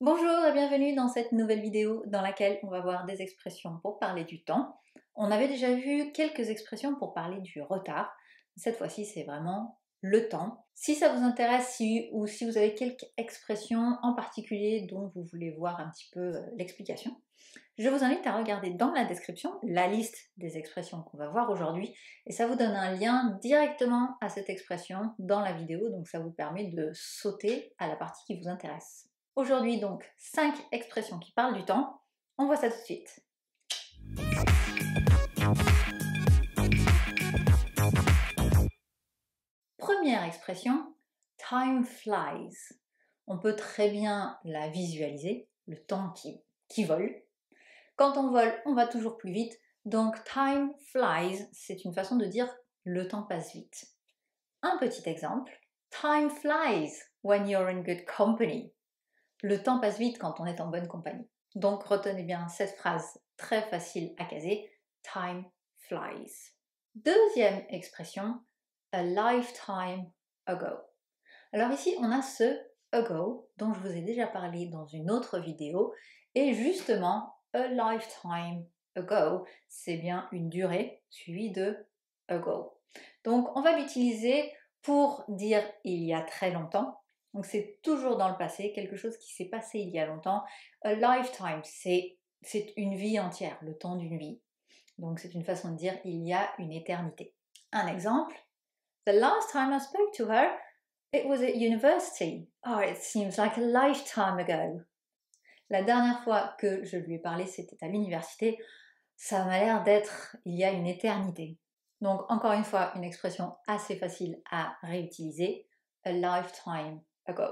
Bonjour et bienvenue dans cette nouvelle vidéo dans laquelle on va voir des expressions pour parler du temps. On avait déjà vu quelques expressions pour parler du retard. Cette fois-ci, c'est vraiment le temps. Si ça vous intéresse ou si vous avez quelques expressions en particulier dont vous voulez voir un petit peu l'explication, je vous invite à regarder dans la description la liste des expressions qu'on va voir aujourd'hui et ça vous donne un lien directement à cette expression dans la vidéo, donc ça vous permet de sauter à la partie qui vous intéresse. Aujourd'hui donc 5 expressions qui parlent du temps, on voit ça tout de suite. Première expression, time flies. On peut très bien la visualiser, le temps qui vole. Quand on vole, on va toujours plus vite, donc time flies, c'est une façon de dire le temps passe vite. Un petit exemple, time flies when you're in good company. Le temps passe vite quand on est en bonne compagnie. Donc retenez bien cette phrase très facile à caser, time flies. Deuxième expression, a lifetime ago. Alors ici, on a ce ago dont je vous ai déjà parlé dans une autre vidéo et justement, a lifetime ago, c'est bien une durée suivie de ago. Donc on va l'utiliser pour dire il y a très longtemps. Donc c'est toujours dans le passé, quelque chose qui s'est passé il y a longtemps. A lifetime, c'est une vie entière, le temps d'une vie. Donc c'est une façon de dire il y a une éternité. Un exemple, the last time I spoke to her, it was at university. Oh, it seems like a lifetime ago. La dernière fois que je lui ai parlé, c'était à l'université. Ça m'a l'air d'être il y a une éternité. Donc encore une fois, une expression assez facile à réutiliser. A lifetime ago.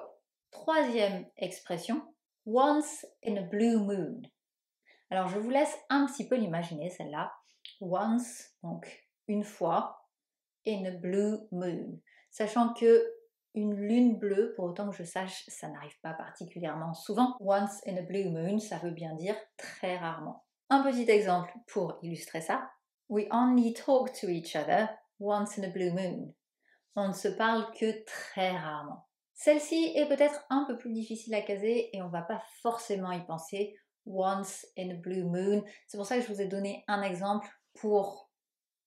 Troisième expression, once in a blue moon. Alors je vous laisse un petit peu l'imaginer celle-là. Once, donc une fois, in a blue moon. Sachant que une lune bleue, pour autant que je sache, ça n'arrive pas particulièrement souvent. Once in a blue moon, ça veut bien dire très rarement. Un petit exemple pour illustrer ça. We only talk to each other once in a blue moon. On ne se parle que très rarement. Celle-ci est peut-être un peu plus difficile à caser et on va pas forcément y penser. Once in a blue moon. C'est pour ça que je vous ai donné un exemple pour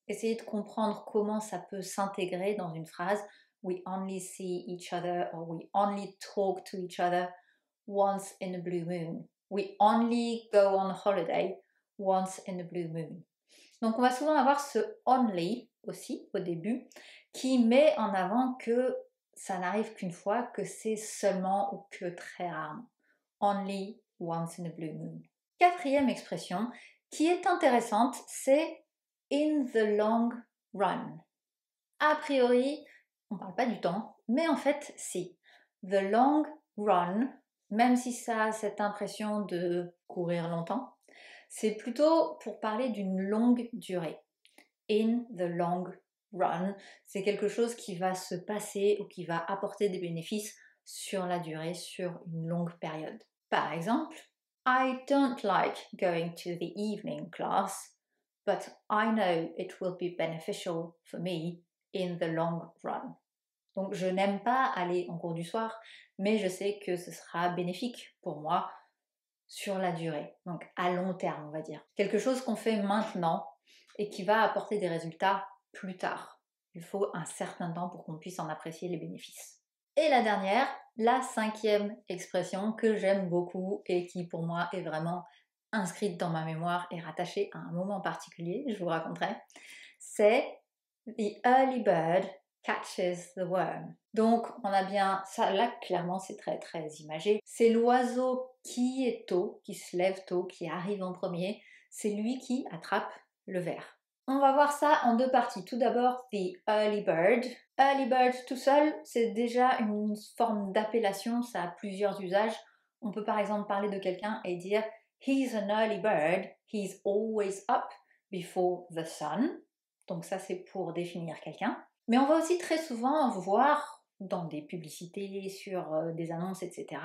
essayer de comprendre comment ça peut s'intégrer dans une phrase. We only see each other or we only talk to each other once in a blue moon. We only go on holiday once in a blue moon. Donc on va souvent avoir ce only aussi au début qui met en avant que ça n'arrive qu'une fois, que c'est seulement ou que très rarement. Only once in a blue moon. Quatrième expression qui est intéressante, c'est in the long run. A priori, on ne parle pas du temps, mais en fait, si. The long run, même si ça a cette impression de courir longtemps, c'est plutôt pour parler d'une longue durée. In the long run, c'est quelque chose qui va se passer ou qui va apporter des bénéfices sur la durée, sur une longue période. Par exemple, I don't like going to the evening class, but I know it will be beneficial for me in the long run. Donc je n'aime pas aller en cours du soir, mais je sais que ce sera bénéfique pour moi sur la durée, donc à long terme on va dire. Quelque chose qu'on fait maintenant et qui va apporter des résultats plus tard. Il faut un certain temps pour qu'on puisse en apprécier les bénéfices. Et la dernière, la cinquième expression que j'aime beaucoup et qui pour moi est vraiment inscrite dans ma mémoire et rattachée à un moment particulier, je vous raconterai, c'est The early bird catches the worm. Donc on a bien ça là, clairement c'est très très imagé. C'est l'oiseau qui est tôt, qui se lève tôt, qui arrive en premier, c'est lui qui attrape le ver. On va voir ça en deux parties. Tout d'abord, the early bird. Early bird tout seul, c'est déjà une forme d'appellation, ça a plusieurs usages. On peut par exemple parler de quelqu'un et dire he's an early bird, he's always up before the sun. Donc ça c'est pour définir quelqu'un. Mais on va aussi très souvent voir dans des publicités, sur des annonces, etc.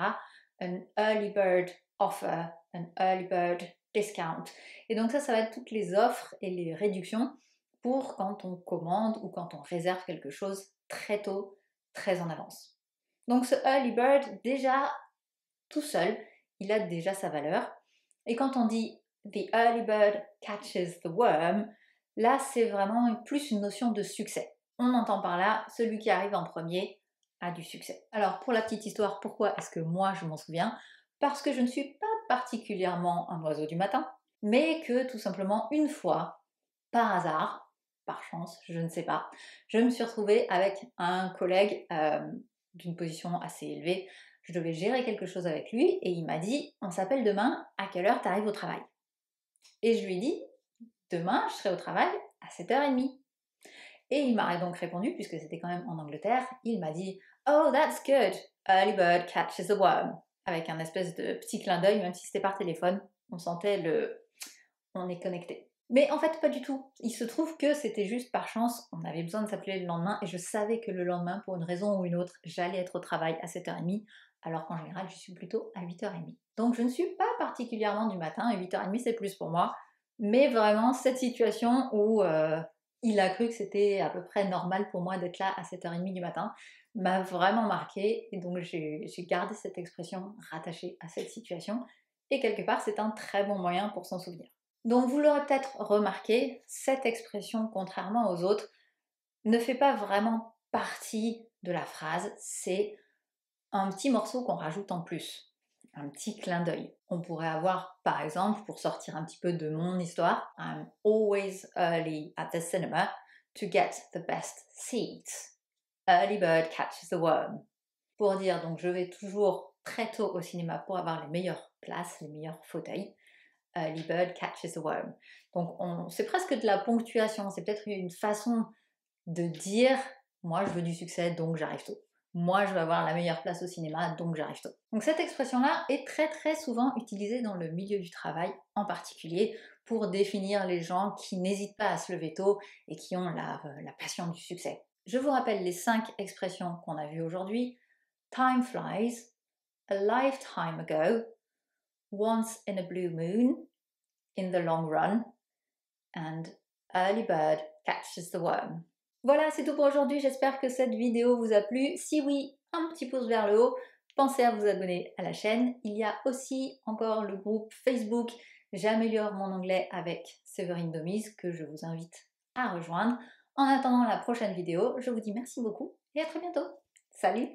An early bird offer, an early bird discount. Et donc ça va être toutes les offres et les réductions pour quand on commande ou quand on réserve quelque chose très tôt, très en avance. Donc ce early bird, déjà tout seul, il a déjà sa valeur. Et quand on dit the early bird catches the worm, là c'est vraiment plus une notion de succès. On entend par là, celui qui arrive en premier a du succès. Alors pour la petite histoire, pourquoi est-ce que moi je m'en souviens? Parce que je ne suis pas particulièrement un oiseau du matin, mais que tout simplement une fois, par hasard, par chance, je ne sais pas, je me suis retrouvée avec un collègue d'une position assez élevée. Je devais gérer quelque chose avec lui et il m'a dit on s'appelle demain, à quelle heure tu arrives au travail? Et je lui ai dit demain je serai au travail à 7h30. Et il m'a donc répondu, puisque c'était quand même en Angleterre, il m'a dit oh that's good, early bird catches the worm, avec un espèce de petit clin d'œil, même si c'était par téléphone, on sentait on est connecté. Mais en fait, pas du tout. Il se trouve que c'était juste par chance, on avait besoin de s'appeler le lendemain, et je savais que le lendemain, pour une raison ou une autre, j'allais être au travail à 7h30, alors qu'en général, je suis plutôt à 8h30. Donc je ne suis pas particulièrement du matin, et 8h30 c'est plus pour moi, mais vraiment cette situation où il a cru que c'était à peu près normal pour moi d'être là à 7h30 du matin m'a vraiment marqué, et donc j'ai gardé cette expression rattachée à cette situation, et quelque part c'est un très bon moyen pour s'en souvenir. Donc vous l'aurez peut-être remarqué, cette expression, contrairement aux autres, ne fait pas vraiment partie de la phrase, c'est un petit morceau qu'on rajoute en plus, un petit clin d'œil. On pourrait avoir, par exemple, pour sortir un petit peu de mon histoire, I'm always early at the cinema to get the best seats. Early bird catches the worm. Pour dire, donc je vais toujours très tôt au cinéma pour avoir les meilleures places, les meilleurs fauteuils. Early bird catches the worm. Donc c'est presque de la ponctuation, c'est peut-être une façon de dire moi je veux du succès donc j'arrive tôt. Moi je veux avoir la meilleure place au cinéma donc j'arrive tôt. Donc cette expression-là est très très souvent utilisée dans le milieu du travail en particulier pour définir les gens qui n'hésitent pas à se lever tôt et qui ont la passion du succès. Je vous rappelle les 5 expressions qu'on a vues aujourd'hui. Time flies, a lifetime ago, once in a blue moon, in the long run, and early bird catches the worm. Voilà, c'est tout pour aujourd'hui, j'espère que cette vidéo vous a plu. Si oui, un petit pouce vers le haut, pensez à vous abonner à la chaîne. Il y a aussi encore le groupe Facebook J'améliore mon anglais avec Séverine Domise que je vous invite à rejoindre. En attendant la prochaine vidéo, je vous dis merci beaucoup et à très bientôt. Salut!